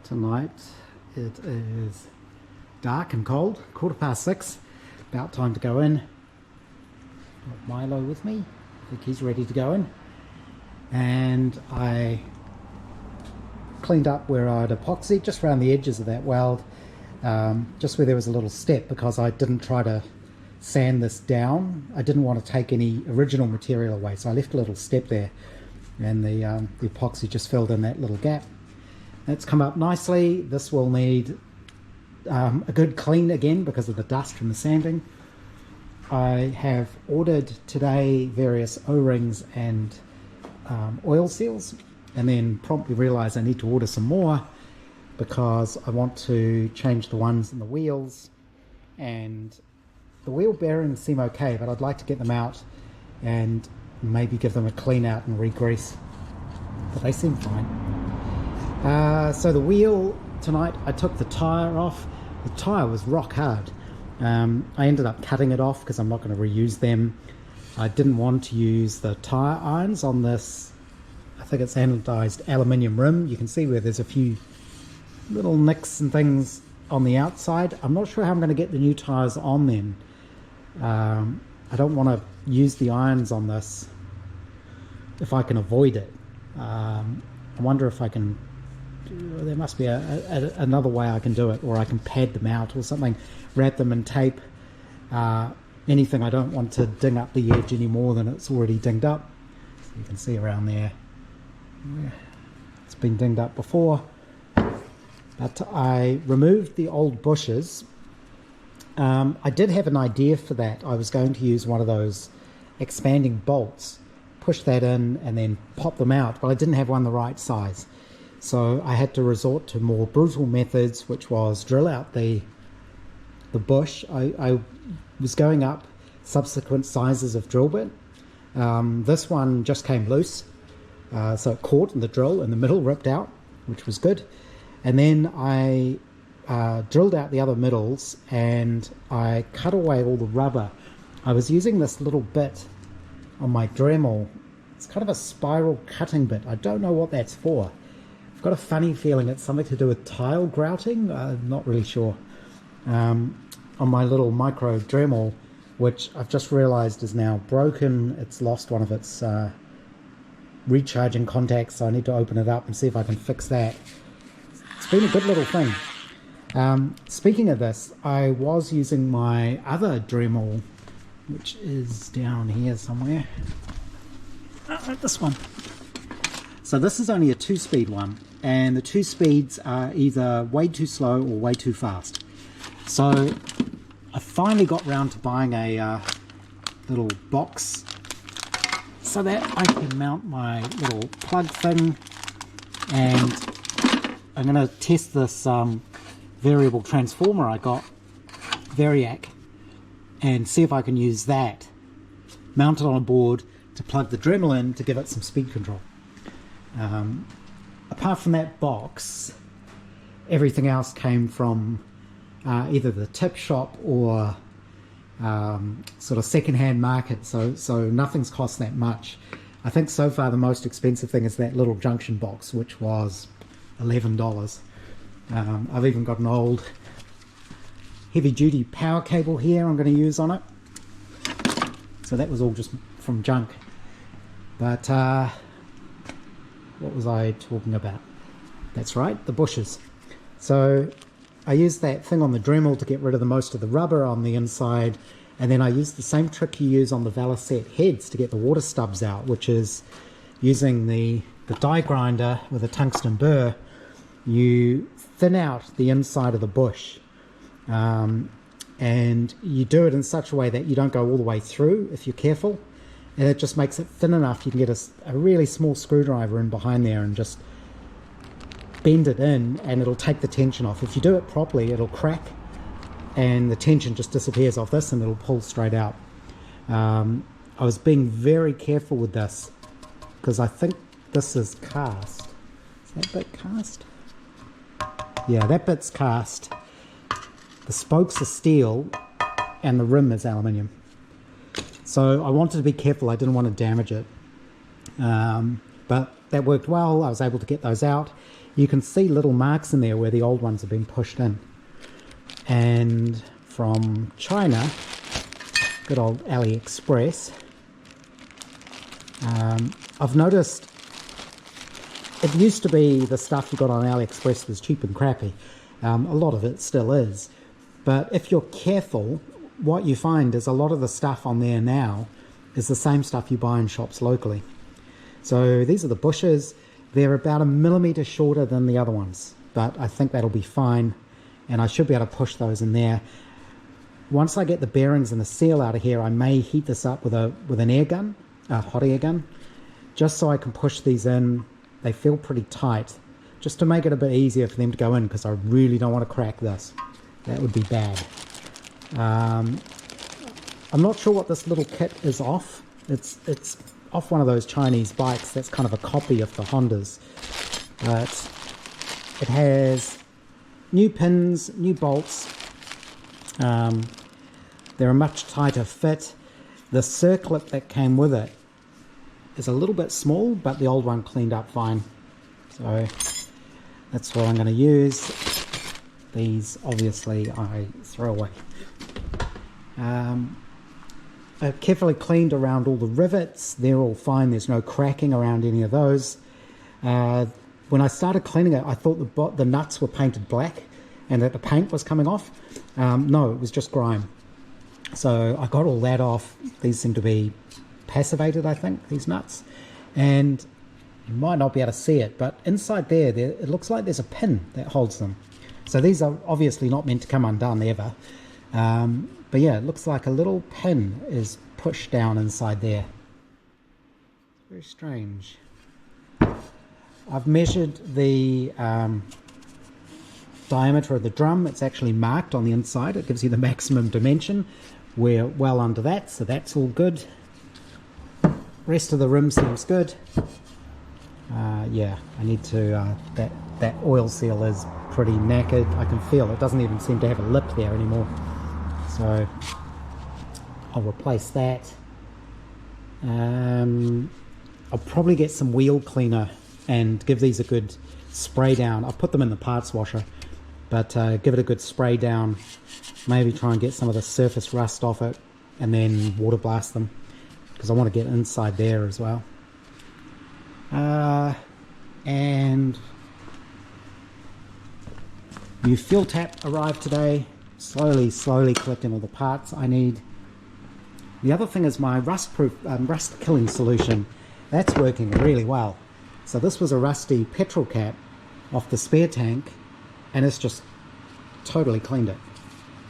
tonight. It is dark and cold, 6:15, about time to go in. Got Milo with me, I think he's ready to go in. And I cleaned up where I'd epoxied, just around the edges of that weld, just where there was a little step, because I didn't try to sand this down. I didn't want to take any original material away, so I left a little step there, and the epoxy just filled in that little gap. It's come up nicely. This will need a good clean again because of the dust from the sanding. I have ordered today various O-rings and oil seals, and then promptly realized I need to order some more because I want to change the ones in the wheels, and the wheel bearings seem okay, but I'd like to get them out and maybe give them a clean out and re-grease, but they seem fine. So the wheel tonight, I took the tire off. The tire was rock hard. I ended up cutting it off because I'm not going to reuse them. I didn't want to use the tire irons on this, I think it's anodized aluminium rim. You can see where there's a few little nicks and things on the outside. I'm not sure how I'm going to get the new tires on them. I don't want to use the irons on this if I can avoid it. I wonder if I can, there must be another way I can do it, or I can pad them out or something, wrap them in tape, anything. I don't want to ding up the edge any more than it's already dinged up. So you can see around there, it's been dinged up before. But I removed the old bushes. I did have an idea for that. I was going to use one of those expanding bolts, push that in and then pop them out, but I didn't have one the right size. So I had to resort to more brutal methods, which was drill out the bush. I was going up subsequent sizes of drill bit. This one just came loose, so it caught in the drill in the middle, ripped out, which was good. And then I drilled out the other middles and I cut away all the rubber. I was using this little bit on my Dremel. It's kind of a spiral cutting bit. I don't know what that's for. I've got a funny feeling it's something to do with tile grouting. I'm not really sure. On my little micro Dremel, which I've just realized is now broken. It's lost one of its recharging contacts, so I need to open it up and see if I can fix that. It's been a good little thing. Speaking of this, I was using my other Dremel, which is down here somewhere. This one. So this is only a 2-speed one, and the 2 speeds are either way too slow or way too fast. So I finally got round to buying a little box so that I can mount my little plug thing, and I'm going to test this variable transformer I got, Variac, and see if I can use that mounted on a board to plug the Dremel in to give it some speed control. Apart from that box, everything else came from either the tip shop or sort of second-hand market, so nothing's cost that much. I think so far the most expensive thing is that little junction box, which was $11. I've even got an old heavy-duty power cable here I'm going to use on it, so that was all just from junk. But what was I talking about? That's right, the bushes. So I used that thing on the Dremel to get rid of the most of the rubber on the inside, and then I used the same trick you use on the Valicet heads to get the water stubs out, which is using the die grinder with a tungsten burr. You thin out the inside of the bush, and you do it in such a way that you don't go all the way through if you're careful, and it just makes it thin enough you can get a really small screwdriver in behind there and just bend it in, and it'll take the tension off. If you do it properly, it'll crack and the tension just disappears off this and it'll pull straight out. I was being very careful with this because I think this is cast. Is that bit cast? Yeah, that bit's cast. The spokes are steel and the rim is aluminium. So I wanted to be careful. I didn't want to damage it. But that worked well. I was able to get those out. You can see little marks in there where the old ones have been pushed in. And from China, good old AliExpress, I've noticed it used to be the stuff you got on AliExpress was cheap and crappy. A lot of it still is. But if you're careful, what you find is a lot of the stuff on there now is the same stuff you buy in shops locally. So these are the bushes. They're about 1 millimeter shorter than the other ones, but I think that'll be fine, and I should be able to push those in there. Once I get the bearings and the seal out of here, I may heat this up with an air gun, a hot air gun, just so I can push these in. They feel pretty tight, just to make it a bit easier for them to go in, because I really don't want to crack this. That would be bad. I'm not sure what this little kit is off. It's off one of those Chinese bikes that's kind of a copy of the Hondas. But it has new pins, new bolts. They're a much tighter fit. The circlip that came with it is a little bit small, but the old one cleaned up fine. So that's what I'm going to use. These obviously I throw away. I've carefully cleaned around all the rivets. They're all fine. There's no cracking around any of those. When I started cleaning it, I thought the nuts were painted black and that the paint was coming off. No, it was just grime. So I got all that off. These seem to be passivated, I think, these nuts. And you might not be able to see it, but inside there it looks like there's a pin that holds them. So these are obviously not meant to come undone ever. But yeah, it looks like a little pin is pushed down inside there. Very strange. I've measured the diameter of the drum. It's actually marked on the inside. It gives you the maximum dimension. We're well under that, so that's all good. Rest of the rim seems good. Yeah, I need to, that oil seal is pretty knackered. I can feel it doesn't even seem to have a lip there anymore. So I'll replace that. I'll probably get some wheel cleaner and give these a good spray down. I'll put them in the parts washer, but give it a good spray down. Maybe try and get some of the surface rust off it and then water blast them, because I want to get inside there as well. And new fuel tap arrived today. Slowly collecting all the parts I need. The other thing is my rust killing solution. That's working really well. So this was a rusty petrol cap off the spare tank, and it's just totally cleaned it.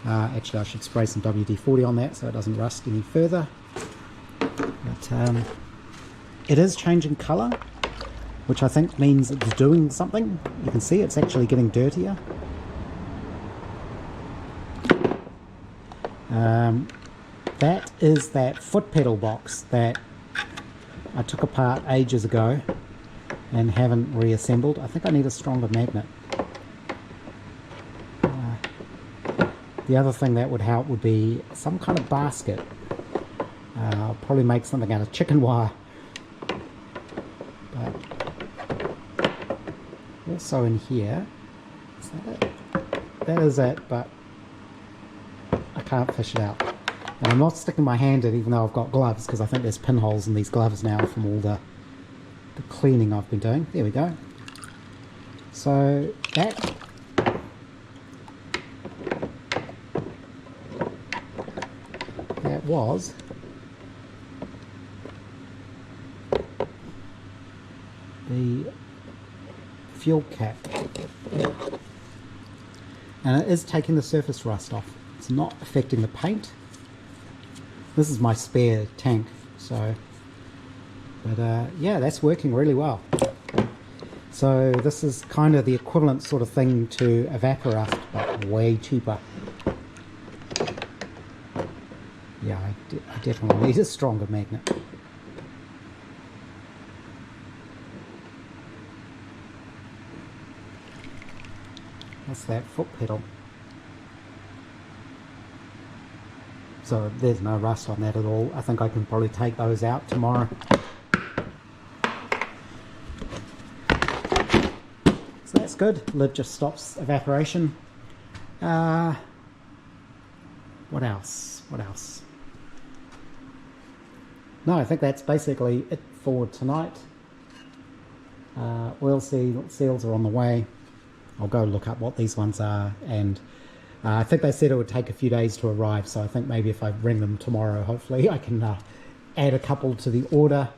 Actually, I should spray some WD-40 on that so it doesn't rust any further. But it is changing color, which I think means it's doing something. You can see it's actually getting dirtier. That is that foot pedal box that I took apart ages ago and haven't reassembled. I think I need a stronger magnet. The other thing that would help would be some kind of basket. I'll probably make something out of chicken wire. But also in here, is that it? That is it, but I can't fish it out. And I'm not sticking my hand in even though I've got gloves, because I think there's pinholes in these gloves now from all the cleaning I've been doing. There we go. So that was the fuel cap, and it is taking the surface rust off. It's not affecting the paint. This is my spare tank, so, but yeah, that's working really well. So this is kind of the equivalent sort of thing to evaporust, but way cheaper. Yeah, I definitely need a stronger magnet. That's that foot pedal. So there's no rust on that at all. I think I can probably take those out tomorrow. So that's good. Lid just stops evaporation. What else? What else? No, I think that's basically it for tonight. Oil seals are on the way. I'll go look up what these ones are, and I think they said it would take a few days to arrive, so I think maybe if I ring them tomorrow, hopefully I can add a couple to the order.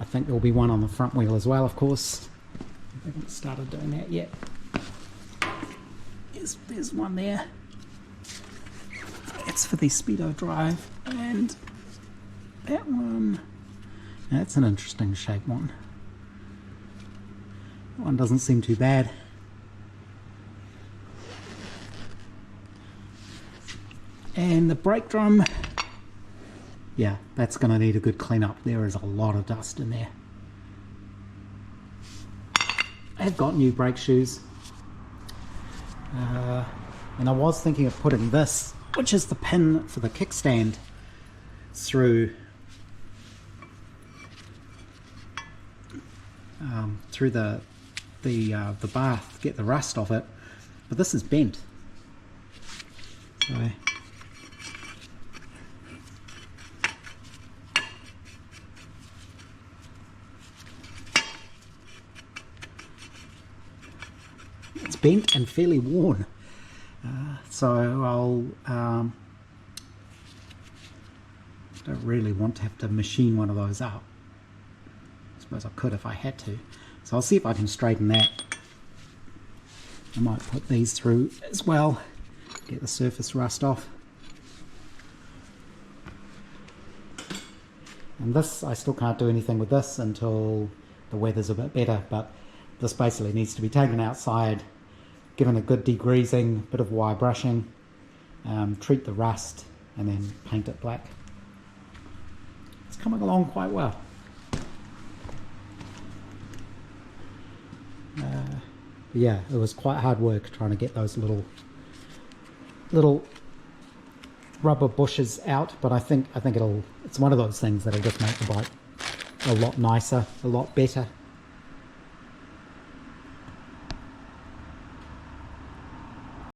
I think there'll be one on the front wheel as well, of course. I haven't started doing that yet. There's one there. It's for the Speedo drive, and that one, that's an interesting shape one. That one doesn't seem too bad. And the brake drum, yeah, that's going to need a good clean up. There is a lot of dust in there. I've got new brake shoes. And I was thinking of putting this, which is the pin for the kickstand, through the bath, get the rust off it, but this is bent. So it's bent and fairly worn. So I'll don't really want to have to machine one of those out. I suppose I could if I had to. So I'll see if I can straighten that. I might put these through as well, get the surface rust off. And this, I still can't do anything with this until the weather's a bit better, but this basically needs to be taken outside, given a good degreasing, bit of wire brushing, treat the rust, and then paint it black. It's coming along quite well. Yeah, it was quite hard work trying to get those little rubber bushes out, but I think it's one of those things that'll just make the bike a lot nicer, a lot better.